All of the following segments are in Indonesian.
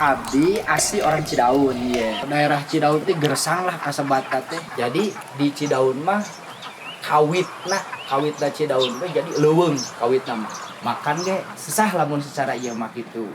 Abdi asli orang Cidaun, iya. Daerah Cidaun teh gersang lah kasebat teh. Jadi di Cidaun mah kawit da Cidaun teh jadi leuweung kawit nama. Makan ge susah lamun secara ieu mah kitu.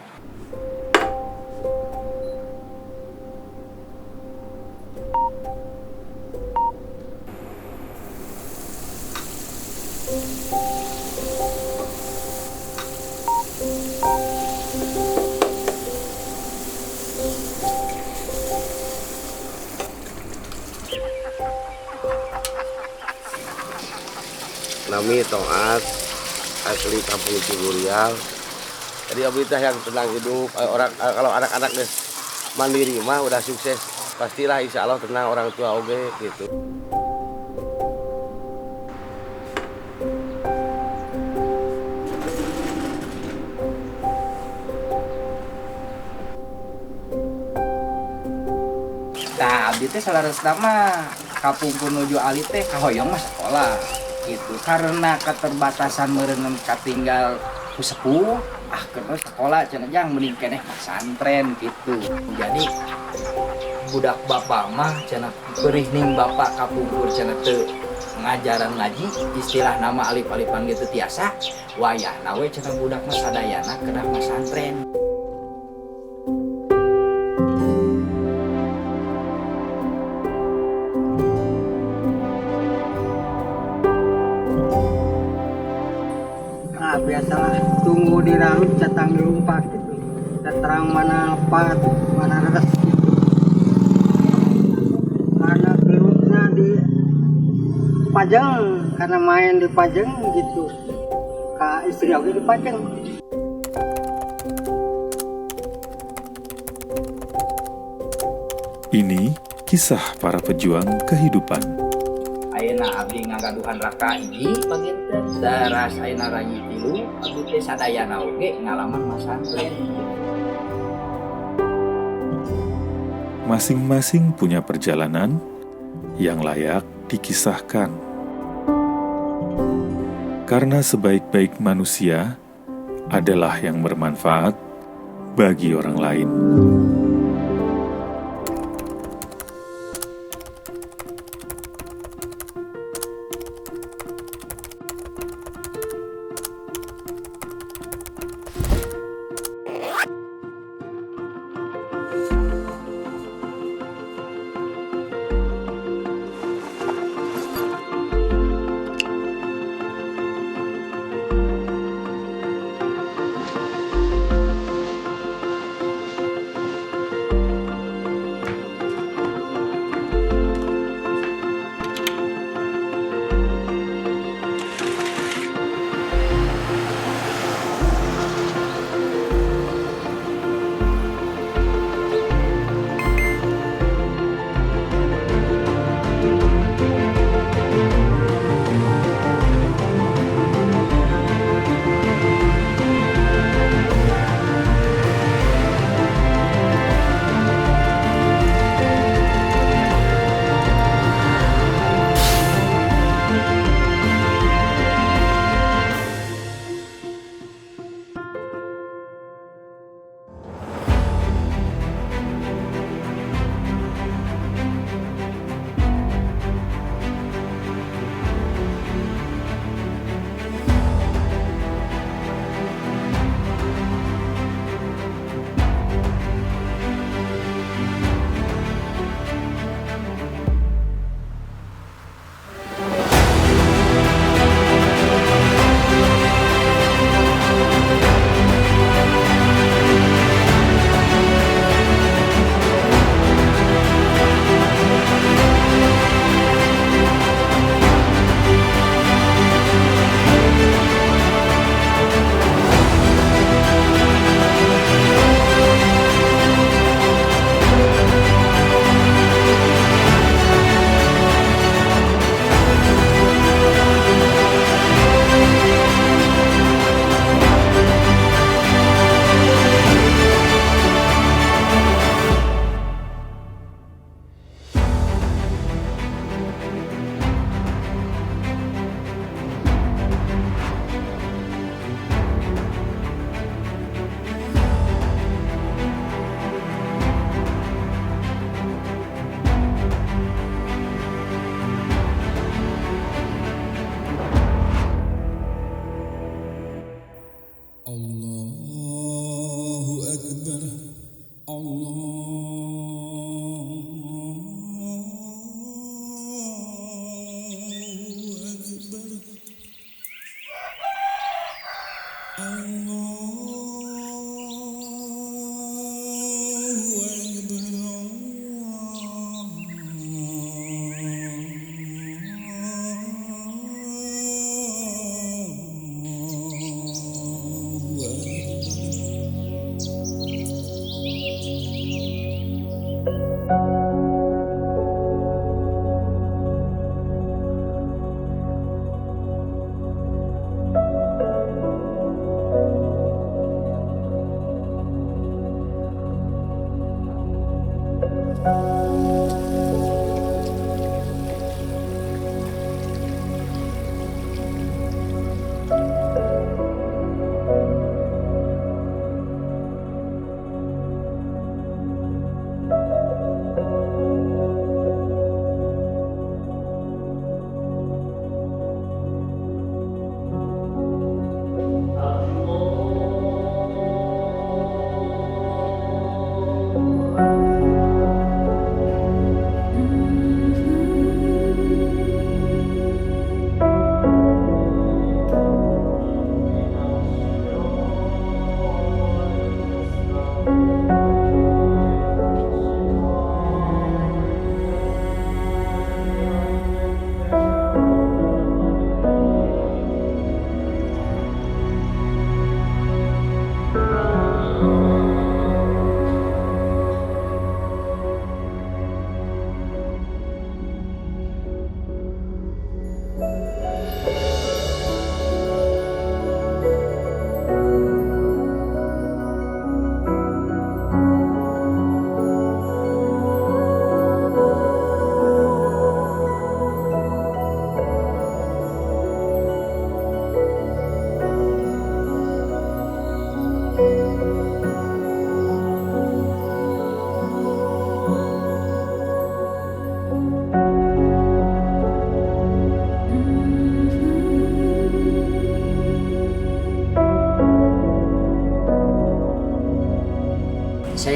Nami Toat asli Kampung Ciburial. Jadi abdi teh yang tenang hidup. Orang kalau anak-anak deh mandiri mah udah sukses. Pastilah insya Allah tenang orang tua oge gitu. Nah, abdi teh salaresna mah kapungkur nuju alit teh kahoyong mah sekolah gitu. Karena keterbatasan meureun katinggal ku sepuh, keur sekolah cenah jang mending keneh pesantren gitu. Jadi budak bapak mah cenah perih ning bapak kapungkur cenah teu ngajaran ngaji, istilah nama alif-alifan gitu tiasa. Wayahna we cenah budak mah sadayana kedah pesantren. Nah, biasalah tunggu di rambut catang di lumpat gitu. Terang mana pat, mana res gitu. Mana kelutnya di Pajang, karena main di Pajang gitu. Ka istri aku di Pajang. Ini kisah para pejuang kehidupan. Ayeuna abdi ngagaduhan raka ini paginten daras ayeuna ranyi tilu abdi teh sadayana oge ngalaman pesantren. Masing-masing punya perjalanan yang layak dikisahkan. Karena sebaik-baik manusia adalah yang bermanfaat bagi orang lain.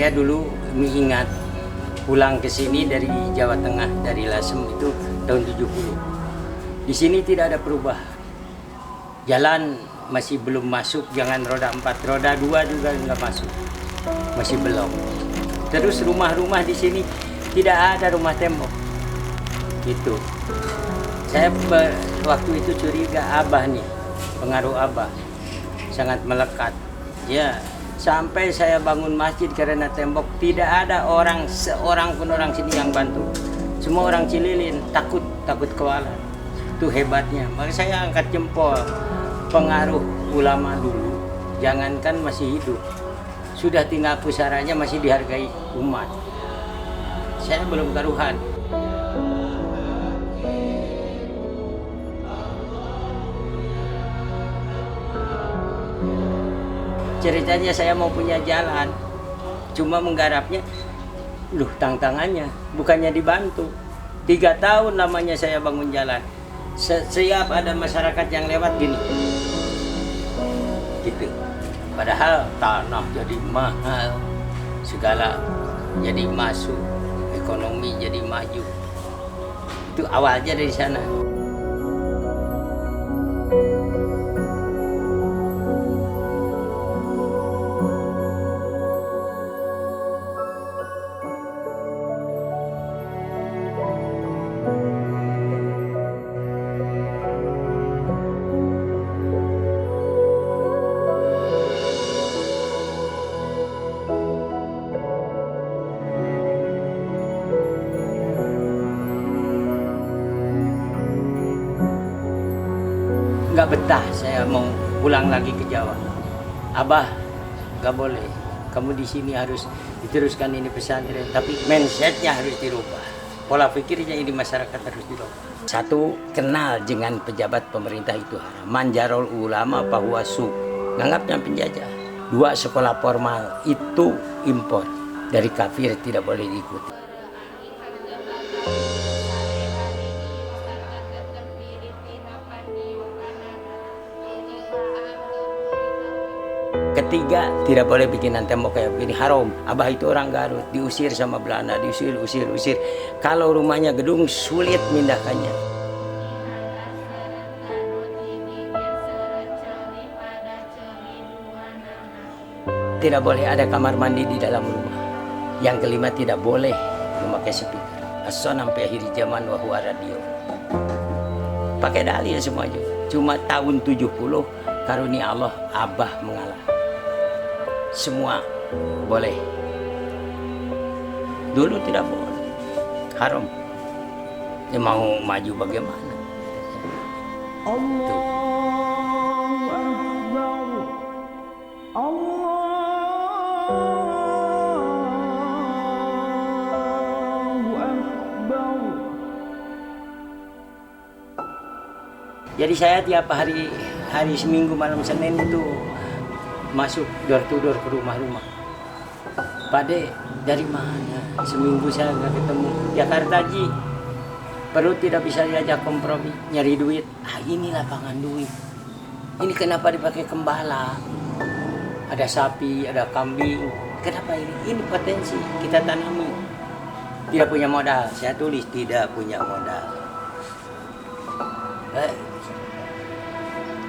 Saya dulu mengingat pulang ke sini dari Jawa Tengah, dari Lasem itu tahun 70. Di sini tidak ada perubahan. Jalan masih belum masuk, jangan roda 4, roda 2 juga nggak masuk. Masih belum. Terus rumah-rumah di sini tidak ada rumah tembok. Gitu. Saya waktu itu curiga Abah nih, pengaruh Abah sangat melekat. Ya, sampai saya bangun masjid karena tembok tidak ada orang seorang pun orang sini yang bantu. Semua orang Cililin takut kewalan. Itu hebatnya. Maka saya angkat jempol pengaruh ulama dulu. Jangankan masih hidup, sudah tinggal pusaranya masih dihargai umat. Saya belum taruhan. Ceritanya saya mau punya jalan, cuma menggarapnya, tantangannya bukannya dibantu. 3 tahun lamanya saya bangun jalan. Setiap ada masyarakat yang lewat gini, gitu. Padahal tanah jadi mahal, segala jadi masuk, ekonomi jadi maju. Itu awalnya dari sana. Nggak betah saya mau pulang lagi ke Jawa. Abah, nggak boleh. Kamu di sini harus diteruskan ini pesantren. Tapi mindsetnya harus dirubah. Pola pikirnya ini masyarakat harus dirubah. 1, kenal dengan pejabat pemerintah itu haram. Manjarul ulama bahwa su, nganggapnya penjajah. 2, sekolah formal itu impor dari kafir, tidak boleh diikuti. Ketiga, tidak boleh bikinan tembok kayak begini, haram. Abah itu orang Garut, diusir sama Belanda, usir. Kalau rumahnya gedung, sulit mindahkannya. Tidak boleh ada kamar mandi di dalam rumah. Yang kelima, tidak boleh memakai speaker. Ason sampai akhir zaman wahwa radio. Pakai dalil semua juga. Cuma tahun 70, karunia Allah, Abah mengalah. Semua boleh. Dulu tidak boleh, haram. Dia mau maju bagaimana? Tuh. Jadi saya tiap hari Seminggu malam Senin itu masuk door to door ke rumah-rumah. Pade, dari mana? Seminggu saya nggak ketemu. Jakarta Ji, perut tidak bisa diajak kompromi, nyari duit. Ini lapangan duit. Ini kenapa dipakai gembala? Ada sapi, ada kambing. Kenapa ini? Ini potensi kita tanami. Tidak punya modal. Saya tulis tidak punya modal.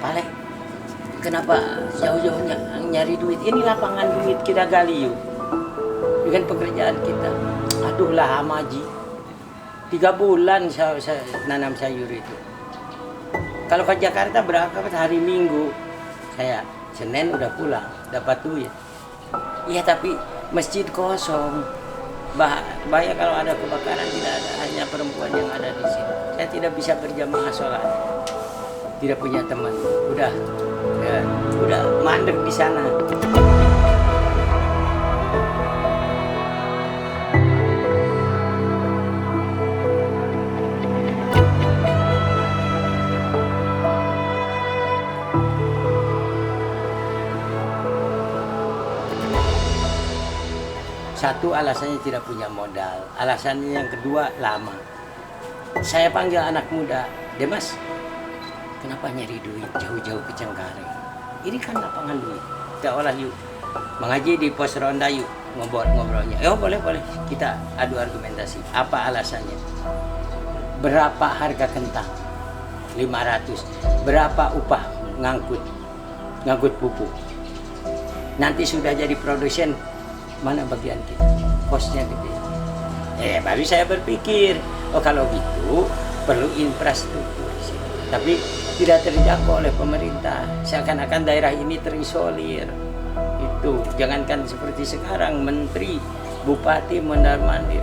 Paling kenapa jauh-jauhnya nyari duit? Ini lapangan duit, kita gali yuk. Dengan pekerjaan kita. Aduh lah Amaji. 3 bulan saya nanam sayur itu. Kalau ke Jakarta berangkat hari Minggu, saya Senin udah pulang, dapat duit. Iya tapi masjid kosong. Bahaya kalau ada kebakaran, tidak ada, hanya perempuan yang ada di sini. Saya tidak bisa berjamaah sholat. Tidak punya teman. Udah mandek di sana. Satu, alasannya tidak punya modal. Alasannya yang kedua, lama. Saya panggil anak muda, Demas, kenapa nyari duit jauh-jauh ke Cengkareng? Ini kan lapangan duit. Kita olah yuk. mengaji di pos ronda yuk, ngobrolnya. Oh boleh, kita adu argumentasi. Apa alasannya? Berapa harga kentang? 500. Berapa upah ngangkut pupuk? Nanti sudah jadi produsen, mana bagian kita? Kosnya gede. Baru saya berpikir, oh kalau gitu perlu infrastruktur di sini. Tapi tidak terjangkau oleh pemerintah. Seakan-akan daerah ini terisolir. Itu jangankan seperti sekarang, menteri, bupati mondar-mandir.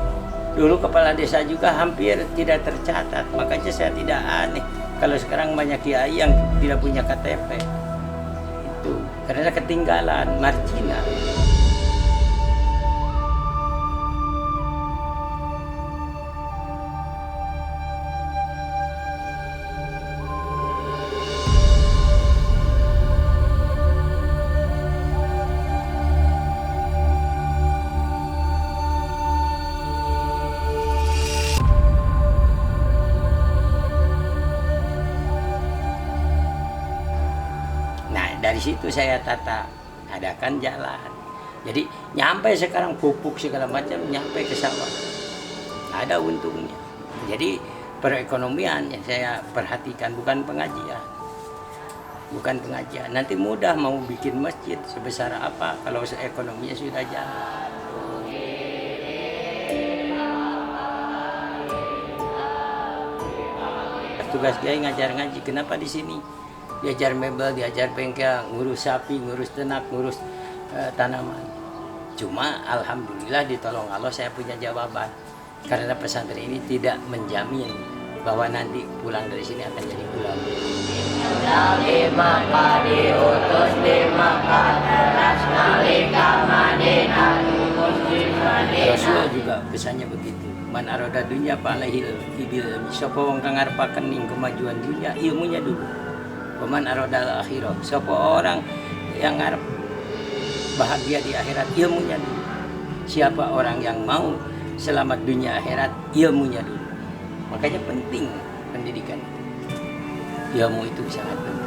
Dulu kepala desa juga hampir tidak tercatat. Makanya saya tidak aneh kalau sekarang banyak kiai yang tidak punya KTP. Itu karena ketinggalan, marginal. Dari situ saya tata, adakan jalan. Jadi nyampe sekarang pupuk segala macam nyampe ke sawah. Ada untungnya. Jadi perekonomian yang saya perhatikan bukan pengajian. Nanti mudah mau bikin masjid sebesar apa kalau ekonominya sudah jalan. Tugas kiai ngajar ngaji. Kenapa di sini? Diajar mebel, diajar bengkel, ngurus sapi, ngurus ternak, ngurus tanaman. Cuma alhamdulillah ditolong Allah saya punya jawaban. Karena pesantren ini tidak menjamin bahwa nanti pulang dari sini akan jadi ulama. Rasulullah juga pesannya begitu. Man aroda dunya palahil ibil. Sapa wong kang ngarepaken ing kemajuan dunia, ilmunya dulu. Waman arodal akhirah. Siapa orang yang ngarep bahagia di akhirat, ilmunya dulu. Siapa orang yang mau selamat dunia akhirat, ilmunya dulu. Makanya penting pendidikan itu. Ilmu itu sangat penting.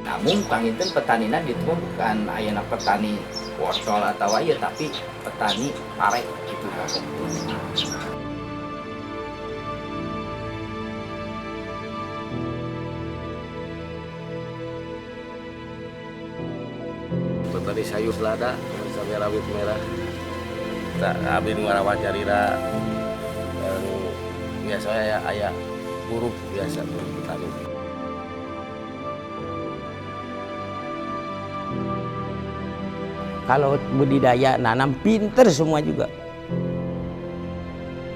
Namun panginten petanina ditu bukan ayeuna petani wortel atau aya tapi petani pare gitu kan. Petani sayur lada sampai rawit merah. Tak abdi ngarawat carira yang biasanya ya aya buruk biasa tuh petani. Kalau budidaya nanam pinter semua juga.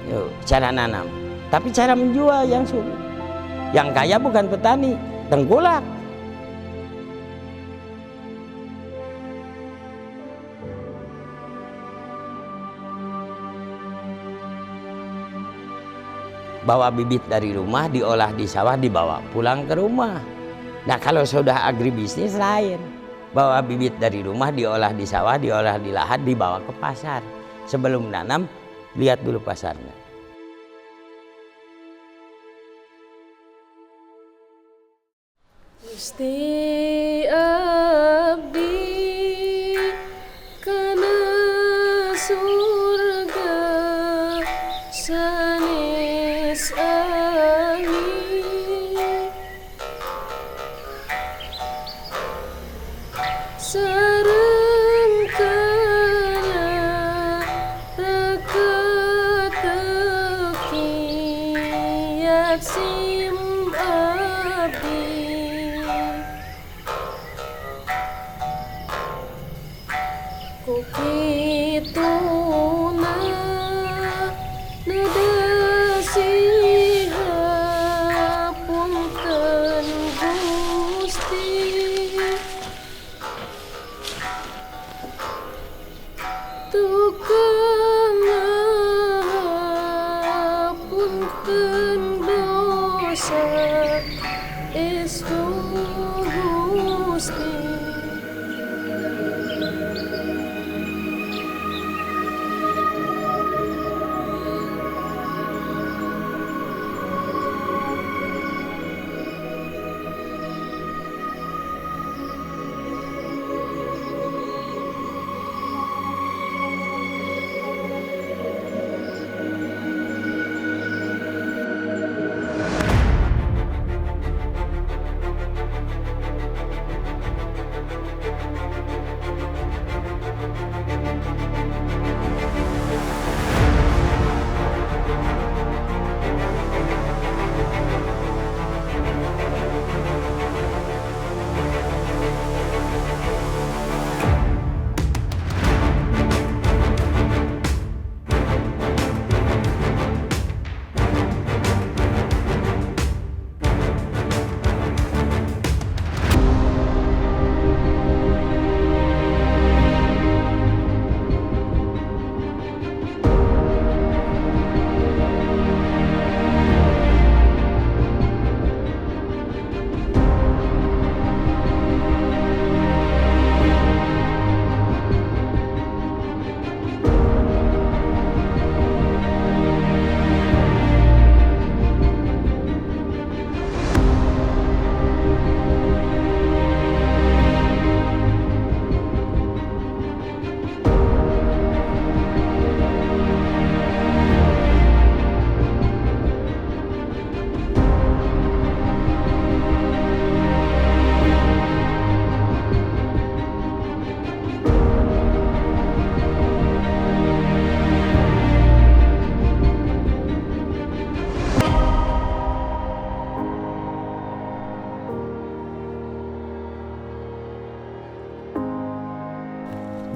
Yo, cara nanam. Tapi cara menjual yang sulit. Yang kaya bukan petani, tengkulak. Bawa bibit dari rumah, diolah di sawah, dibawa pulang ke rumah. Nah kalau sudah agribisnis lain. Bawa bibit dari rumah, diolah di sawah, diolah di lahan, dibawa ke pasar. Sebelum nanam, lihat dulu pasarnya. Gusti abdi kana surga sareng kana teka-teki yaksim abdi kukituna nadasiha punten Gusti tukang punten dosa estu Gusti.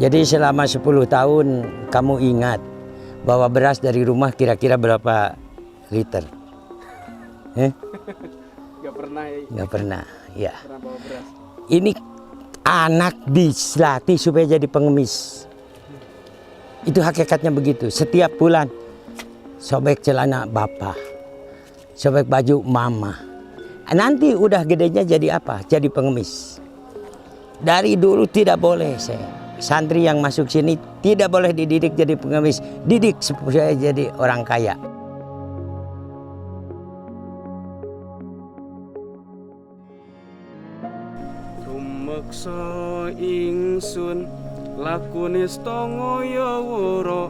Jadi selama 10 tahun kamu ingat bawa beras dari rumah kira-kira berapa liter? Gak pernah ya. Nggak pernah, ya. Pernah bawa beras. Ini anak dilatih supaya jadi pengemis. Itu hakikatnya begitu. Setiap bulan sobek celana bapak, sobek baju mama. Nanti udah gedenya jadi apa? Jadi pengemis. Dari dulu tidak boleh saya. Santri yang masuk sini tidak boleh dididik jadi pengemis. Didik supaya jadi orang kaya. Tumeksa ingsun lakunis tongoyo woro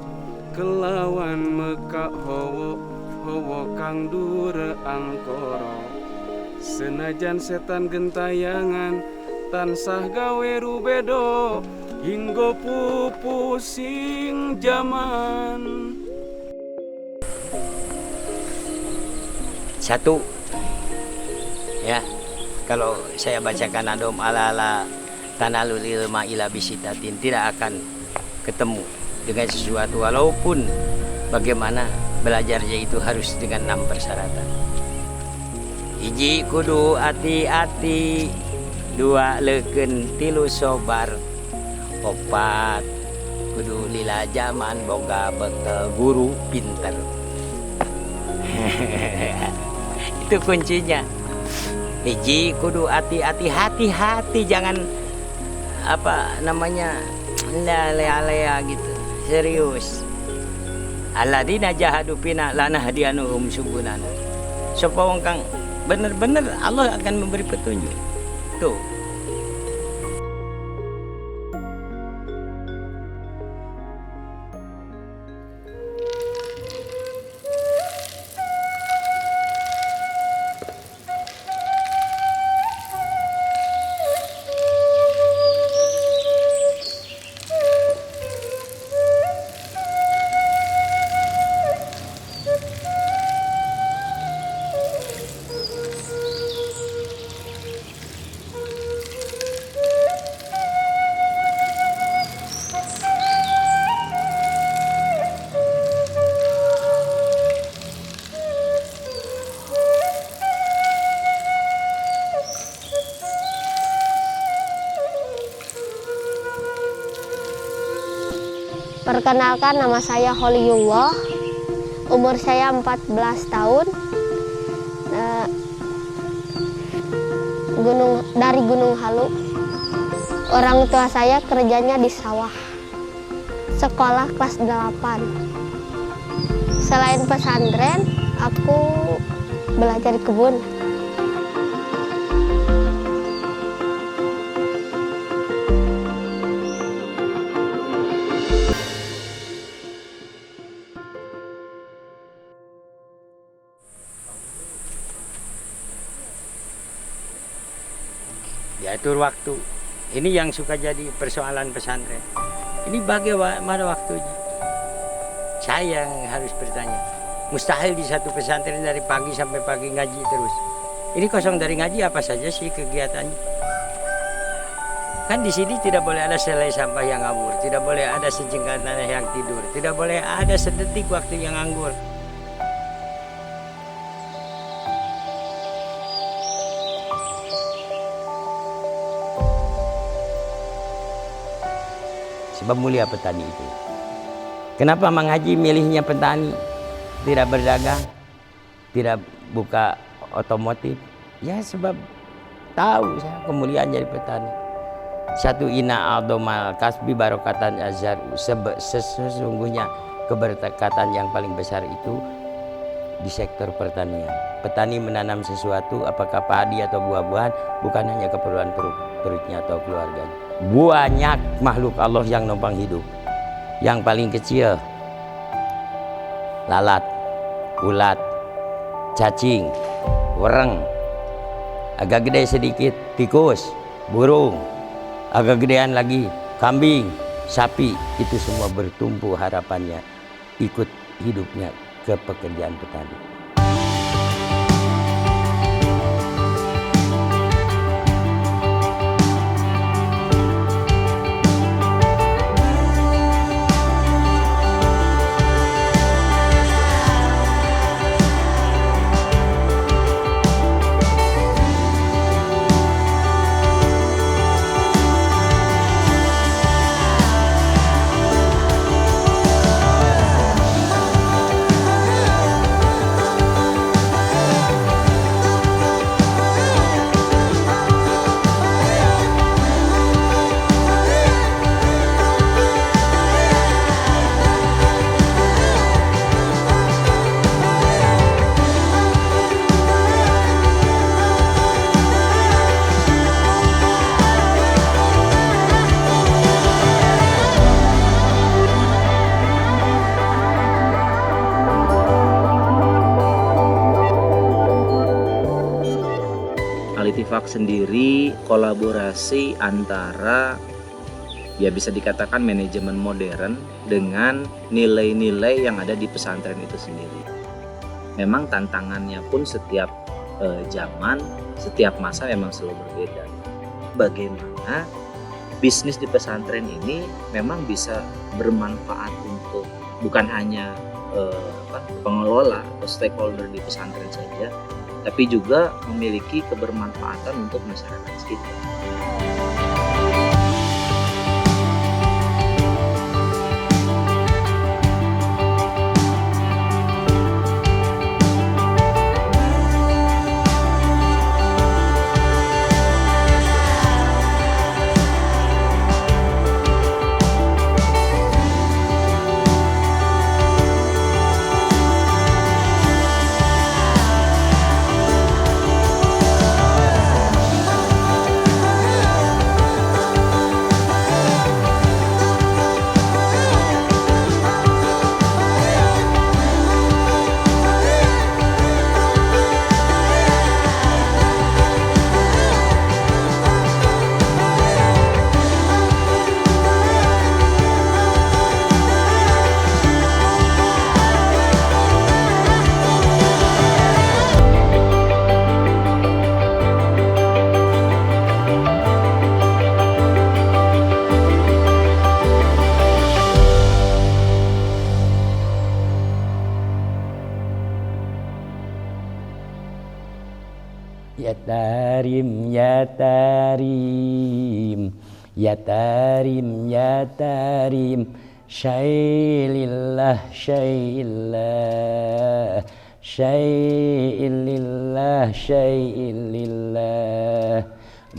kelawan mekak hawa kang dure angkara senajan setan gentayangan tansah gawe rubedo hingga pupusing jaman. Satu, ya, kalau saya bacakan adom ala tanalul ilma ila bisitatin, tidak akan ketemu dengan sesuatu walaupun bagaimana belajarnya itu harus dengan 6 persyaratan. Iji kudu hati-hati, 2 leukeun, 3 sobar, 4 kudu lila zaman boga bekal guru pinter. Itu kuncinya. Hiji kudu hati-hati, jangan apa namanya lea-lea gitu, serius. Alladzina jahadu fina lanahdiyannahum subulana. Supaya kang bener-bener Allah akan memberi petunjuk. Tuh. Perkenalkan, nama saya Holiullah, umur saya 14 tahun, dari Gunung Halu. Orang tua saya kerjanya di sawah, sekolah kelas 8. Selain pesantren, aku belajar di kebun. Diatur waktu. Ini yang suka jadi persoalan pesantren. Ini bagaimana waktunya? Saya yang harus bertanya. Mustahil di satu pesantren dari pagi sampai pagi ngaji terus. Ini kosong dari ngaji apa saja sih kegiatannya? Kan di sini tidak boleh ada selai sampah yang ngawur, tidak boleh ada sejengkal tanah yang tidur, tidak boleh ada sedetik waktu yang nganggur. Sebab mulia petani itu. Kenapa Mang Haji milihnya petani? Tidak berdagang, tidak buka otomotif. Ya sebab tahu saya kemuliaan jadi petani. Satu ina aldomal kasbi barokatan azhar. Sesungguhnya keberkatan yang paling besar itu di sektor pertanian. Petani menanam sesuatu, apakah padi atau buah-buahan, bukan hanya keperluan perutnya atau keluarganya. Banyak makhluk Allah yang numpang hidup. Yang paling kecil lalat, ulat, cacing, wereng. Agak gede sedikit tikus, burung. Agak gedean lagi kambing, sapi. Itu semua bertumpu harapannya ikut hidupnya ke pekerjaan petani. Al-Ittifaq sendiri kolaborasi antara ya bisa dikatakan manajemen modern dengan nilai-nilai yang ada di pesantren itu sendiri. Memang tantangannya pun setiap zaman, setiap masa memang selalu berbeda. Bagaimana bisnis di pesantren ini memang bisa bermanfaat untuk bukan hanya pengelola atau stakeholder di pesantren saja, tapi juga memiliki kebermanfaatan untuk masyarakat sekitar. Ya Tarim, ya Tarim, ya Tarim, ya Tarim, Syailillah syailillah Syailillah syailillah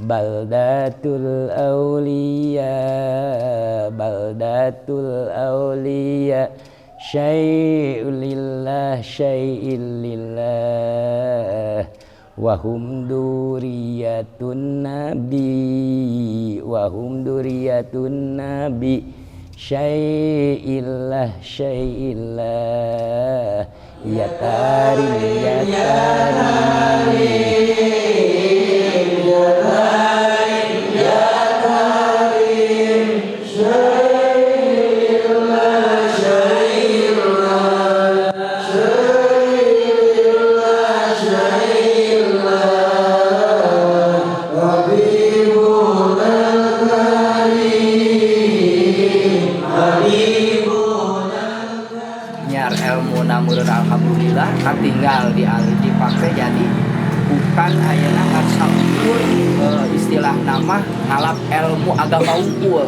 Baldatul awliya Baldatul awliya Syailillah syailillah Wahum duriyatun nabi Wahum duriyatun nabi Syailillah syailillah Ya tarim ya tarim Ya tarim ya tarim Syailillah syailillah Syailillah syailillah Habibul karim Habibul nyar ilmu namun alhamdulillah katinggal di alif dipakai jadi bukan ayeuna ngasangkur istilah nama ngalap ilmu agama unggul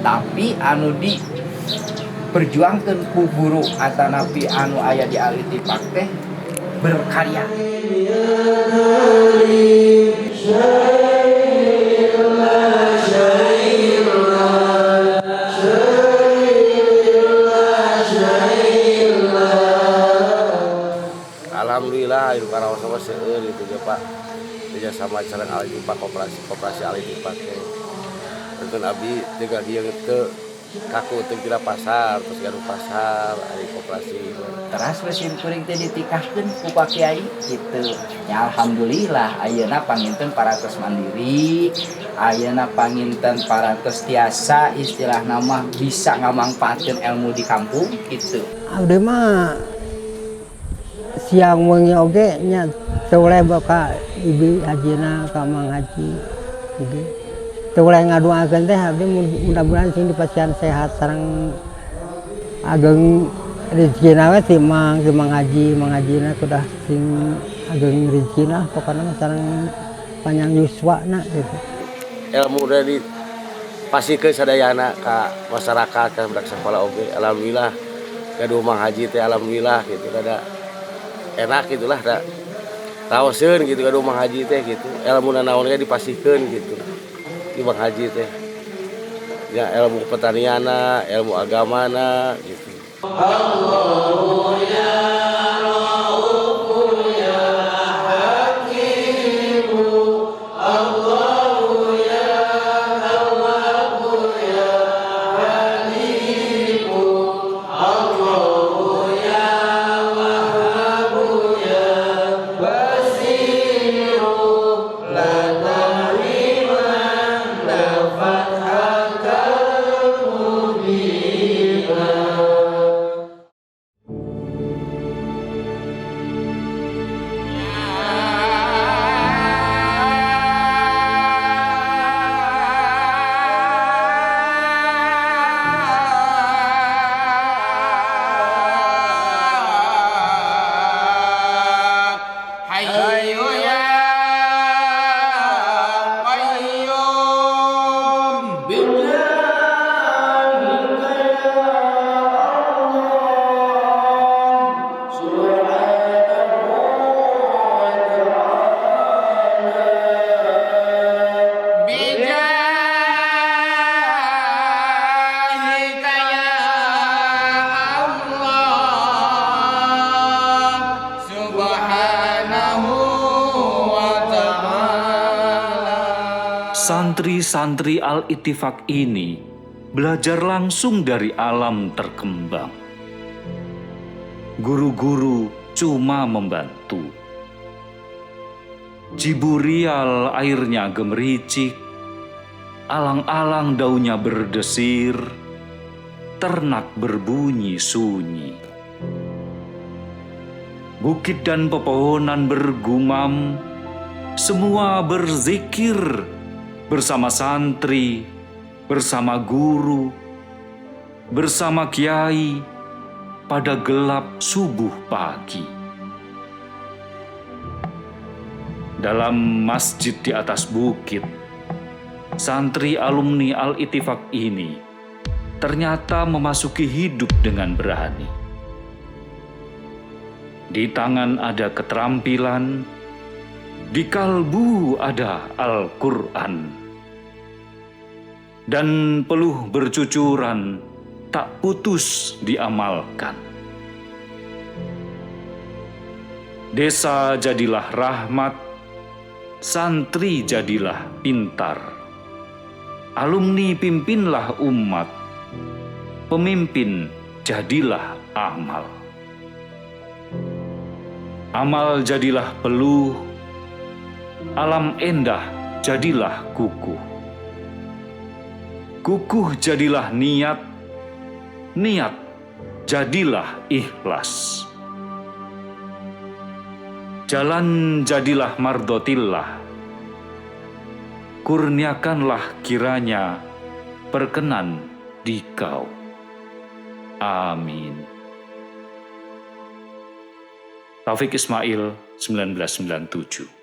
tapi anu di perjuangkan ku guru atanapi anu aya di alif dipakai berkarya. Alhamdulillah itu karaos sama seueur itu ya Pak. Kerja sama sareng alih Pak koperasi alih dipakai. Untuk abdi juga dia teu kaku teu kira pasar terus gaduh pasar ari koperasi. Teras mesin kuring teh ditikahkeun ku Pak Kiai kitu. Ya alhamdulillah ayeuna panginten parantos mandiri, ayeuna panginten parantos tiasa istilah nama bisa ngamangpaatkeun ilmu di kampung kitu. Abdi mah siang wengi oge nya teu oleh ka ibu hajina ka mang haji oge teu oleh ngadoakeun teh abdi mudah-mudahan sing dipasihan sehat sareng ageng rezekina we ti mang hajina kudah sing ageng rezekina pokona sareng panjang yuswana gitu. Ilmu dari pasikeun sadayana ka masyarakat ka budak sekolah oge alhamdulillah gaduh mang haji teh alhamdulillah gitu kada enak gitulah da raoseun gitu gaduh mang haji teh gitu ilmu naon ge dipasihkeun gitu di mang haji teh ya ilmu pertanianna ilmu agamana gitu. Allahu ya Rabbu ya Hakim Allahu ya Rabbu ya Halim Allahu ya Santri-santri Al-Ittifaq ini belajar langsung dari alam terkembang. Guru-guru cuma membantu. Jiburial airnya gemericik, alang-alang daunnya berdesir, ternak berbunyi sunyi. Bukit dan pepohonan bergumam, semua berzikir bersama santri, bersama guru, bersama kiai pada gelap subuh pagi. Dalam masjid di atas bukit, santri alumni Al-Ittifaq ini ternyata memasuki hidup dengan berani. Di tangan ada keterampilan, di kalbu ada Al-Quran. Dan peluh bercucuran tak putus diamalkan. Desa jadilah rahmat, santri jadilah pintar. Alumni pimpinlah umat, pemimpin jadilah amal. Amal jadilah peluh, alam endah jadilah kukuh. Kukuh jadilah niat, niat jadilah ikhlas. Jalan jadilah mardotillah, kurniakanlah kiranya perkenan di kau. Amin. Taufik Ismail, 1997.